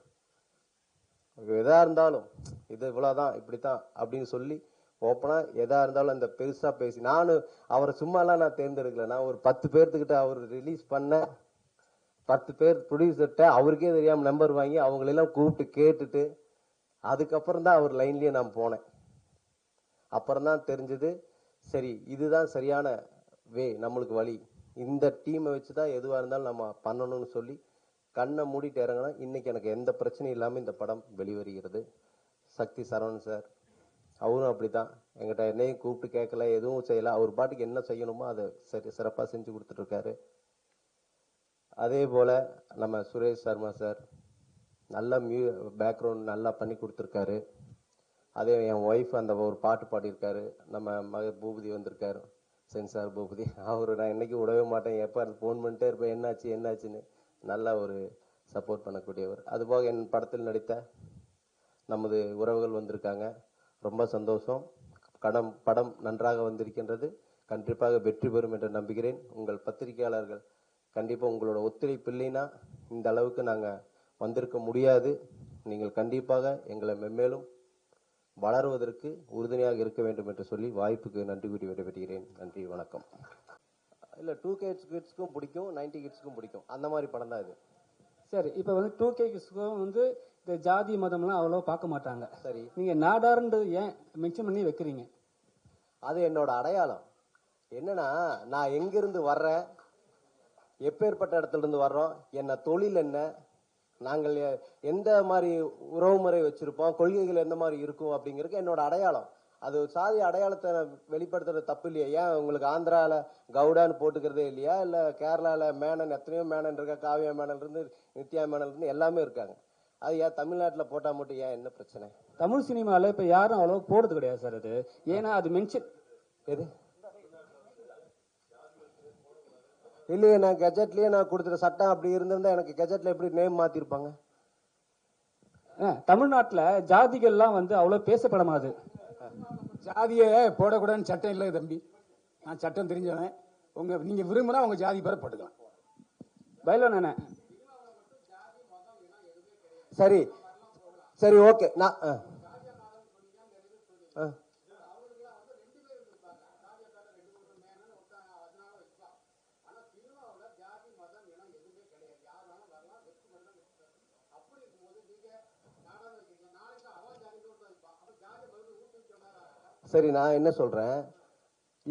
எதாக இருந்தாலும் இது இவ்வளோதான் இப்படித்தான் அப்படின்னு சொல்லி ஓப்பனாக எதாக இருந்தாலும் அந்த பெருசாக பேசி நானும் அவரை சும்மாலாம் நான் தேர்ந்தெடுக்கல. நான் ஒரு 10 பேர்த்துக்கிட்ட அவர் ரிலீஸ் பண்ண 10 பேர் ப்ரொடியூசர்கிட்ட அவருக்கே தெரியாமல் நம்பர் வாங்கி அவங்களெல்லாம் கூப்பிட்டு கேட்டுட்டு அதுக்கப்புறம் தான் அவர் லைன்லேயே நான் போனேன். அப்புறம் தான் தெரிஞ்சது சரி இதுதான் சரியான வே, நம்மளுக்கு வழி, இந்த டீமை வச்சு தான் எதுவாக இருந்தாலும் நம்ம பண்ணணும்னு சொல்லி கண்ணை மூடிட்டு இறங்கினா இன்னைக்கு எனக்கு எந்த பிரச்சனையும் இல்லாமல் இந்த படம் வெளிவருகிறது. சக்தி சரவணன் சார் அவரும் அப்படி தான் எங்கிட்ட என்னையும் கூப்பிட்டு கேட்கல, எதுவும் செய்யலை. அவர் பாட்டுக்கு என்ன செய்யணுமோ அதை சிறப்பாக செஞ்சு கொடுத்துட்ருக்காரு. அதே போல் நம்ம சுரேஷ் சர்மா சார் நல்ல பேக்ரவுண்ட் நல்லா பண்ணி கொடுத்துருக்காரு. அதே என் ஒய்ஃப் அந்த ஒரு பாட்டு பாடியிருக்காரு. நம்ம மக பூபதி வந்திருக்காரு, சென்சார் பூபதி. அவர் நான் என்றைக்கும் விடவே மாட்டேன், எப்போ ஃபோன் பண்ணிட்டே இருப்பேன் என்னாச்சுன்னு. நல்ல ஒரு சப்போர்ட் பண்ணக்கூடியவர். அதுபோக என் படத்தில் நடித்த நமது உறவுகள் வந்திருக்காங்க, ரொம்ப சந்தோஷம். படம் நன்றாக வந்திருக்கின்றது, கண்டிப்பாக வெற்றி பெறும் என்று நம்புகிறேன். உங்கள் பத்திரிகையாளர்கள் கண்டிப்பாக உங்களோட ஒத்துழைப்பு இல்லைன்னா இந்த அளவுக்கு நாங்கள் வந்திருக்க முடியாது. நீங்கள் கண்டிப்பாக எங்களை மென்மேலும் வளருவதற்கு உறுதுணையாக இருக்க வேண்டும் என்று சொல்லி வாய்ப்புக்கு நன்றி கூறி விடைபெறுகிறேன். நன்றி, வணக்கம். இல்லை 2K கிட்ஸ்க்கும் பிடிக்கும், 90 கிட்ஸ்க்கும் பிடிக்கும், அந்த மாதிரி படம் தான் இது. சரி, இப்போ வந்து 2K கிட்ஸ்க்கும் வந்து இந்த ஜாதி மதம்லாம் அவ்வளோ பார்க்க மாட்டாங்க. சரி, நீங்கள் நாடார்ன்றது ஏன் மென்ஷன் பண்ணி வைக்கிறீங்க? அது என்னோட அடையாளம். என்னன்னா நான் எங்கிருந்து வர்றேன், எப்பேற்பட்ட இடத்துல இருந்து வர்றோம், என்ன தொழில் என்ன, நாங்கள் எந்த மாதிரி உறவுமுறை வச்சிருப்போம், கொள்கைகள் எந்த மாதிரி இருக்கும் அப்படிங்கிறது என்னோட அடையாளம். அது சாதி அடையாளத்தை வெளிப்படுத்துறது தப்பு இல்லையா? ஏன் உங்களுக்கு ஆந்திராவில் கவுடான்னு போட்டுக்கிறதே இல்லையா? இல்லை கேரளாவில் மேனன், எத்தனையோ மேனன் இருக்கா, காவியா மேனன் இருந்து நித்யா மேனன் இருந்து எல்லாமே இருக்காங்க. அது ஏன் தமிழ்நாட்டில் போட்டால் மட்டும் ஏன் என்ன பிரச்சனை? தமிழ் சினிமாவில் இப்போ யாரும் அவ்வளோ போடுறது கிடையாது சார். அது ஏன்னா அது மென்ஷன் எது இல்லையே, நான் கெஜெட்லயே நான் கொடுத்துற சட்டம் அப்படி இருந்திருந்தா எனக்கு கெஜெட்ல எப்படி நேம் மாத்திருப்பாங்க? தமிழ்நாட்டில் ஜாதிகள்லாம் வந்து அவ்வளோ பேசப்படாது. ஜாதியை போடக்கூடாதுன்னு சட்டம் இல்லை தம்பி, நான் சட்டம் தெரிஞ்சவன். நீங்க விரும்பினா உங்க ஜாதி பேரை போட்டுக்கலாம். பயிலோண்ணே சரி சரி ஓகே. நான் சரி, நான் என்ன சொல்றேன்,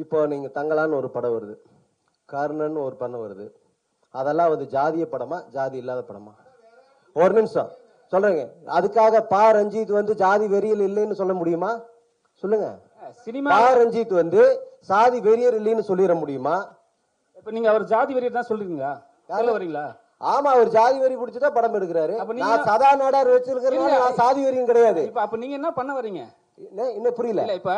இப்போ நீங்க தங்கலான்னு ஒரு படம் வருது, கர்ணன் ஒரு படம் வருது, அதெல்லாம் வந்து ஜாதிய படமா ஜாதி இல்லாத படமா? ஒரு நிமிஷம் சொல்றேங்க. அதுக்காக பா ரஞ்சித் வந்து ஜாதி வெறியல் இல்லைன்னு சொல்ல முடியுமா? சொல்லுங்க. பா ரஞ்சித் வந்து சாதி வெறியர் இல்லைன்னு சொல்லிட முடியுமா? இப்ப நீங்க அவர் ஜாதி வெறியர் தான் சொல்றீங்களா? சொல்ல வரீங்களா? ஆமா, அவர் ஜாதி வெறி பிடிச்சதா படம் எடுக்கிறாரு. நான் சதா நாடார் வச்சிருக்கிறேன், நான் சாதி வெறியும் கிடையாது. அப்ப நீங்க என்ன பண்ண வரீங்க? இன்னும் புரியல. இப்ப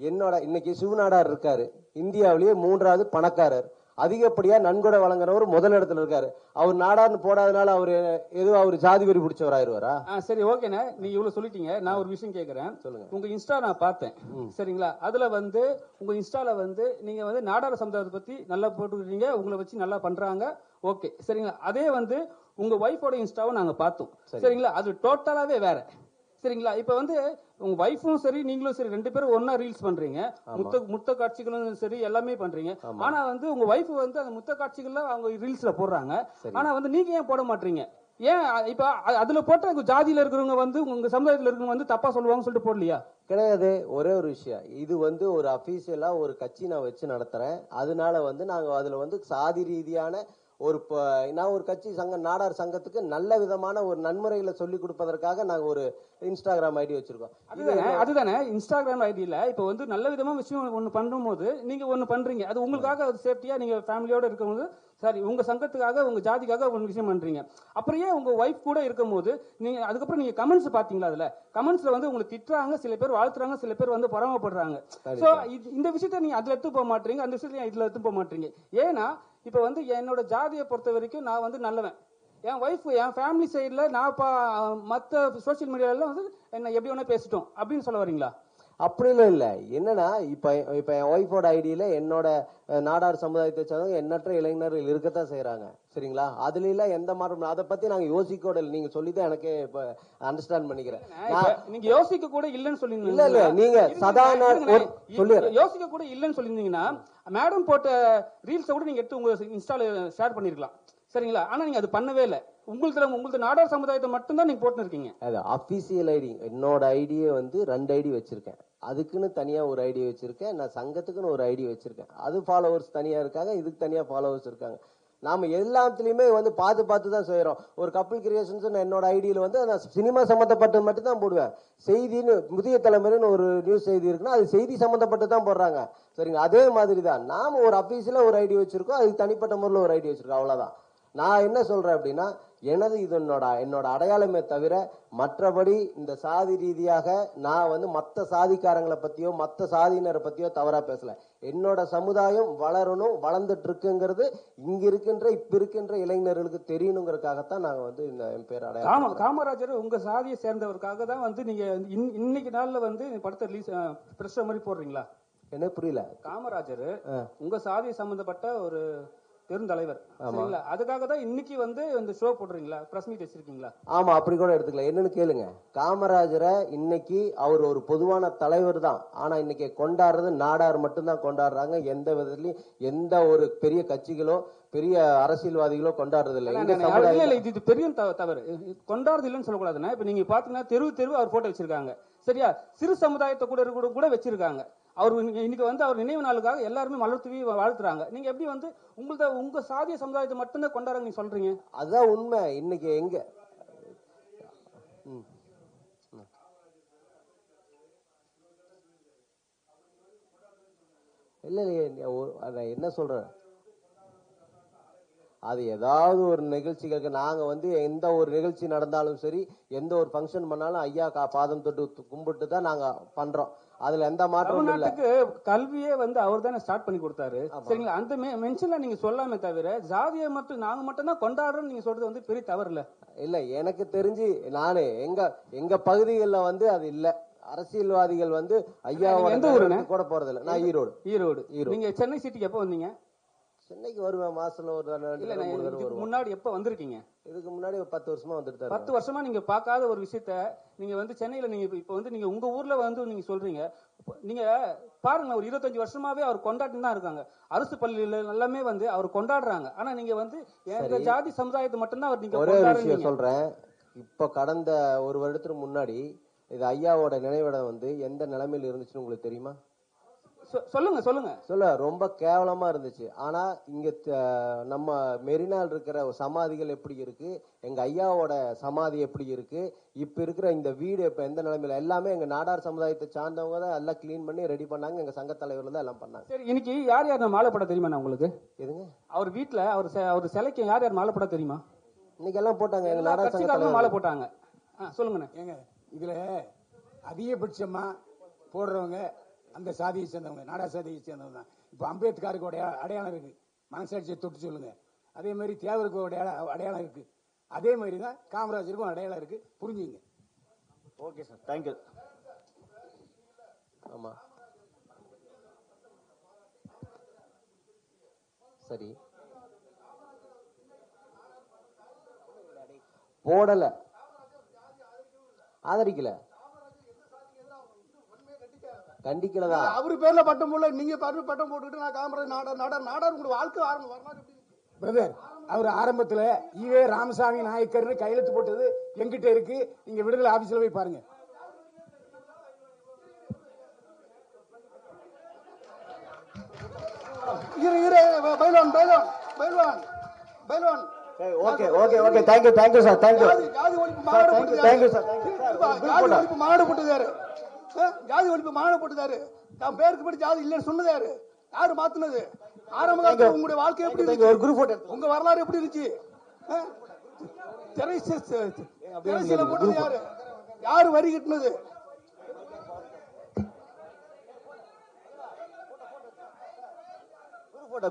என்னோட இன்னைக்கு சிவநாடார் இருக்காரு, இந்தியாவிலேயே 3வது பணக்காரர், அதிகப்படியா நன்கொடை வழங்குறவர் முதல் இடத்துல இருக்காரு. அவர் நாடார்னு போடாதனால அவரு எதுவும் அவர் ஜாதி வெறி பிடிச்சவர் ஆயிருவாரா? சரி, ஓகேண்ணே, நீங்க இவ்வளவு சொல்லிட்டீங்க. நான் ஒரு விஷயம் கேட்கறேன். சொல்லுங்க. உங்க இன்ஸ்டா நான் பார்த்தேன், சரிங்களா? அதுல வந்து உங்க இன்ஸ்டால வந்து நீங்க வந்து நாடார் சமுதாயத்தை பத்தி நல்லா போட்டுக்கிறீங்க, உங்களை வச்சு நல்லா பண்றாங்க, ஓகே, சரிங்களா? அதே வந்து உங்க ஒய்ஃபோட இன்ஸ்டாவை நாங்க பார்த்தோம், சரிங்களா? அது டோட்டலாவே வேற, சரிங்களா? இப்ப வந்து உங்க வைஃபும் சரி நீங்களும் சரி 2 பேரும் ஒன்னா ரீல்ஸ் பண்றீங்க, முத்த காட்சிகளும் சரி எல்லாமே பண்றீங்க. ஆனா வந்து உங்க வைஃப் வந்து அந்த முத்த காட்சிகள்ல அவங்க ரீல்ஸ்ல போடுறாங்க, ஆனா வந்து நீங்க ஏன் போட மாட்டீங்க? ஏன் இப்ப அதுல போட்ட ஜாதியில இருக்கிறவங்க வந்து உங்க சமுதாயத்துல இருக்கிறவங்க வந்து தப்பா சொல்லுவாங்கன்னு சொல்லிட்டு போடலையா? கிடையாது. ஒரே ஒரு விஷயம், இது வந்து ஒரு அபிஷியலா ஒரு கட்சி நான் வச்சு நடத்துறேன். அதனால வந்து நாங்க அதுல வந்து சாதி ரீதியான நான் ஒரு கட்சி சங்கம் நாடார் சங்கத்துக்கு நல்ல விதமான ஒரு நன்முறைகளை சொல்லி கொடுப்பதற்காக நாங்கள் ஒரு இன்ஸ்டாகிராம் ஐடி வச்சிருக்கோம். அதுதானே இன்ஸ்டாகிராம் ஐடியில் இப்போ வந்து நல்ல விதமாக விஷயம் ஒன்று பண்ணும்போது நீங்கள் ஒன்று பண்ணுறீங்க, அது உங்களுக்காக சேஃப்டியாக நீங்கள் ஃபேமிலியோடு இருக்கும்போது சரி உங்கள் சங்கத்துக்காக உங்கள் ஜாதிக்காக ஒரு விஷயம் பண்ணுறீங்க. அப்புறம் ஏன் உங்கள் ஒய்ஃப் கூட இருக்கும்போது நீங்கள் அதுக்கப்புறம் நீங்கள் கமெண்ட்ஸ் பார்த்தீங்களா? அதில் கமெண்ட்ஸில் வந்து உங்களை திட்டுறாங்க, சில பேர் வாழ்த்துறாங்க, சில பேர் வந்து பொறாமப்படுறாங்க. ஸோ இந்த விஷயத்த நீங்கள் அதில் எடுத்து போக மாட்டீங்க, அந்த விஷயத்த இதில் எடுத்து போக மாட்டீங்க. ஏன்னா இப்போ வந்து என்னோட ஜாதியை பொறுத்த வரைக்கும் நான் வந்து நல்லவன், என் ஒய்ஃப் என் ஃபேமிலி சைடில் நான் மற்ற சோசியல் மீடியாவில் வந்து என்ன எப்படி வேணா பேசிட்டோம் அப்படின்னு சொல்ல வரீங்களா? அப்படின்னும் இல்லை. என்னன்னா இப்போ என் ஒய்ஃபோட ஐடியில் என்னோட நாடார் சமுதாயத்தை சேர்ந்தவங்க எண்ணற்ற இளைஞர்கள் இருக்கத்தான் செய்கிறாங்க. சரிங்களா? அதுல எல்லாம் எந்த மாற்றம் அதை பற்றி நாங்கள் யோசிக்க கூட இல்லை. நீங்கள் சொல்லி தான் எனக்கே இப்போ அண்டர்ஸ்டாண்ட் பண்ணிக்கிறேன். நீங்கள் யோசிக்க கூட இல்லைன்னு சொல்லியிருந்தீங்க. இல்லை இல்லை நீங்கள் சொல்லி யோசிக்க கூட இல்லைன்னு சொல்லியிருந்தீங்கன்னா மேடம் போட்ட ரீல்ஸை கூட நீங்கள் எடுத்து உங்கள் இன்ஸ்டால ஷேர் பண்ணிருக்கலாம். சரிங்களா? ஆனா நீங்க அது பண்ணவே இல்லை. உங்களுக்கு நாடார் சமுதாயத்தை மட்டும்தான் நீங்க போட்டு இருக்கீங்க. அது அபிஷியல் ஐடி. என்னோட ஐடியை வந்து 2 ஐடி வச்சிருக்கேன். அதுக்குன்னு தனியா ஒரு ஐடி வச்சிருக்கேன். நான் சங்கத்துக்குன்னு ஒரு ஐடி வச்சிருக்கேன். அது ஃபாலோவர்ஸ் தனியா இருக்காங்க, இதுக்கு தனியா ஃபாலோவர்ஸ் இருக்காங்க. நாம எல்லாத்துலயுமே வந்து பார்த்து தான் செய்யறோம். ஒரு கப்பிள் கிரியேஷன்ஸ் என்னோட ஐடியில வந்து நான் சினிமா சம்பந்தப்பட்டது மட்டும் தான் போடுவேன். செய்தின்னு புதிய தலைமுறைன்னு ஒரு நியூஸ் செய்தி இருக்குன்னா அது செய்தி சம்பந்தப்பட்டு தான் போடுறாங்க. சரிங்க? அதே மாதிரி தான் நாம ஒரு அபிஷியலா ஒரு ஐடி வச்சிருக்கோம், அதுக்கு தனிப்பட்ட முறையில் ஒரு ஐடி வச்சிருக்கோம். அவ்வளவுதான். நான் என்ன சொல்றேன் அப்படின்னா, எனது இது என்னோட அடையாளமே தவிர மற்றபடி இந்த சாதி ரீதியாக நான் வந்து மற்ற சாதிக்காரங்களை பத்தியோ மற்ற சாதியினரை பத்தியோ தவறா பேசல. என்னோட சமுதாயம் வளரணும், வளர்ந்துட்டு இருக்குங்கிறது இப்ப இருக்கின்ற இளைஞர்களுக்கு தெரியணுங்கிறதுக்காகத்தான் நாங்க வந்து இந்த என் பேர் அடையாளம். காமராஜர் உங்க சாதியை சேர்ந்தவருக்காக தான் வந்து நீங்க இன்னைக்கு நாள்ல வந்து படத்தை ரிலீஸ் பிரஸ் மாதிரி போடுறீங்களா? என்ன புரியல? காமராஜர் உங்க சாதியை சம்பந்தப்பட்ட ஒரு பெருந்தலைவர். அதுக்காக தான் இன்னைக்கு வந்து இந்த ஷோ போடுறீங்களா, பிரஸ் மீட் வச்சிருக்கீங்களா? ஆமா, அப்படி கூட எடுத்துக்கலாம். என்னன்னு கேளுங்க. காமராஜரை இன்னைக்கு அவர் ஒரு பொதுவான தலைவர் தான். ஆனா இன்னைக்கு கொண்டாடுறது நாடார் மட்டும்தான் கொண்டாடுறாங்க. எந்த விதத்திலையும் எந்த ஒரு பெரிய கட்சிகளோ பெரிய அரசியல்வாதிகளோ கொண்டாடுறது இல்லை. இது பெரிய தவறு. கொண்டாடுறது இல்லைன்னு சொல்லக்கூடாதுன்னா, இப்ப நீங்க பாத்தீங்கன்னா தெருவு அவர் போட்டோ வச்சிருக்காங்க. சரியா? சிறு சமுதாயத்தை கூட வச்சிருக்காங்க. அவர் இன்னைக்கு வந்து அவர் நினைவு நாளுக்காக எல்லாருமே மலர் தூவி வாழ்த்துறாங்க. நீங்க எப்படி வந்து உங்க சாதிய சமுதாயத்தை மட்டும்தான் கொண்டாடுறாங்க நீங்க சொல்றீங்க? அதுதான் உண்மை. இன்னைக்கு எங்க இல்ல என்ன சொல்றேன், அது ஏதாவது ஒரு நிகழ்ச்சிகளுக்கு நாங்க வந்து எந்த ஒரு நிகழ்ச்சி நடந்தாலும் சரி, எந்த ஒரு ஃபங்க்ஷன் பண்ணாலும் ஐயா பாதம் தொட்டு கும்பிட்டு தான் நாங்க பண்றோம். அதுல எந்த மாற்றமும் இல்ல. கல்வியே வந்து அவர் தானே ஸ்டார்ட் பண்ணி கொடுத்தாரு. சரிங்களா? அந்த மென்ஷன்ல நீங்க சொல்லாமே தவிர ஜாதியை மட்டும் நாங்க மட்டும் தான் கொண்டாடுறோம் நீங்க சொல்றது வந்து பெரிய தவறு இல்ல. இல்ல, எனக்கு தெரிஞ்சு நானு எங்க பகுதிகளில் வந்து அது இல்ல. அரசியல்வாதிகள் வந்து ஐயாவோட கூட போறது இல்ல. நான் ஈரோடு. நீங்க சென்னை சிட்டிக்கு எப்போ வந்தீங்க? சென்னைக்கு வருவேன் மாசத்துல ஒரு முன்னாடி எப்ப வந்திருக்கீங்க? இதுக்கு முன்னாடி ஒரு 10 வருஷமா வந்துட்டு. 10 வருஷமா நீங்க பார்க்காத ஒரு விஷயத்த நீங்க வந்து சென்னையில நீங்க இப்ப வந்து நீங்க உங்க ஊர்ல வந்து நீங்க சொல்றீங்க. நீங்க பாருங்க, ஒரு 25 வருஷமாவே அவர் கொண்டாடி தான் இருக்காங்க. அரசு பள்ளியில எல்லாமே வந்து அவர் கொண்டாடுறாங்க. ஆனா நீங்க வந்து எங்க ஜாதி சமுதாயத்தை மட்டும்தான் அவர் நீங்க ஒரே விஷயம் சொல்றேன். இப்ப கடந்த ஒரு வருடத்துக்கு முன்னாடி இது ஐயாவோட நினைவிடம் வந்து எந்த நிலைமையில இருந்துச்சுன்னு உங்களுக்கு தெரியுமா? சொல்லுங்க. ரொம்ப கேவலமா இருந்துச்சு. ஆனா இங்க நம்ம மெரினால் இருக்கிற சமாதிகள் எப்படி இருக்கு, எங்க ஐயாவோட சமாதி எப்படி இருக்கு, இப்ப இருக்கிற இந்த வீடு இப்ப எந்த நிலைமையில, எல்லாமே எங்க நாடார் சமுதாயத்தை சார்ந்தவங்க தான் எல்லாம் கிளீன் பண்ணி ரெடி பண்ணாங்க. எங்க சங்க தலைவர்கள் தான் எல்லாம் பண்ணாங்க. சரி, இன்னைக்கு யார் மாலை போட தெரியுமா உங்களுக்கு? எதுங்க? அவர் வீட்டுல அவர் சிலைக்கு யார் மாலை போட தெரியுமா? இன்னைக்கு எல்லாம் போட்டாங்க. எங்க நாடார் சங்க மாலை போட்டாங்க. சொல்லுங்க. ஏங்க இதுல அதிகபட்சமா போடுறவங்க அந்த சாதியை சேர்ந்தவங்க, நாடா சாதியை சேர்ந்தவங்க தான். இப்போ அம்பேத்கருக்கு அடையாளம் இருக்கு, மனசாட்சியை தொட்டு சொல்லுங்க. அதே மாதிரி தேவருக்கு அடையாளம் இருக்கு. அதே மாதிரி தான் காமராஜருக்கும் அடையாளம் இருக்கு. புரிஞ்சுங்க. Okay sir, thank you. ஆமா, சரி, போடல, ஆதரிக்கல, கண்டிக்கலதா. அவரு பேர்ல பட்டம் போடல, நீங்க பட்டம் போட்டுக்கிட்டு நான் காமராஜ் நாடார் உங்க வாழ்க்கை வரலாறு. பிரதர், அவர் ஆரம்பத்துல ஈவே ராமசாமி நாயக்கர்னு கையெழுத்து போட்டது எங்கிட்ட இருக்கு. நீங்க விடுதலை ஆபீஸ்ல போய் பாருங்க. பைல்வான் பைல்வான் okay okay okay thank you sir thank you ஜாதி ஒழிப்பு மாநாடு போட்டது தேங்க்யூ சார் ஜாதி ஒழிப்பு மாநாடு போட்டது யாரு? ஜாதி ஒழிப்பு மாநாடு போட்டது யாரு? நான் பேருக்கு படி ஜாதி இல்லைன்னு சொன்னது யாரு? யாரு மாத்துனது? ஆரம்ப காலத்துல உங்களுடைய வாழ்க்கை எப்படி இருந்துச்சு? ஒரு குரூப் போட்டோ உங்க வரலாறு எப்படி இருந்துச்சு? திரைசீலை போட்டது யாரு? யாரு வரி கட்டினது?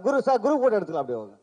குரு சார் குரூப் போட்டோ எடுத்துக்கலாம் அப்படியே வாங்க.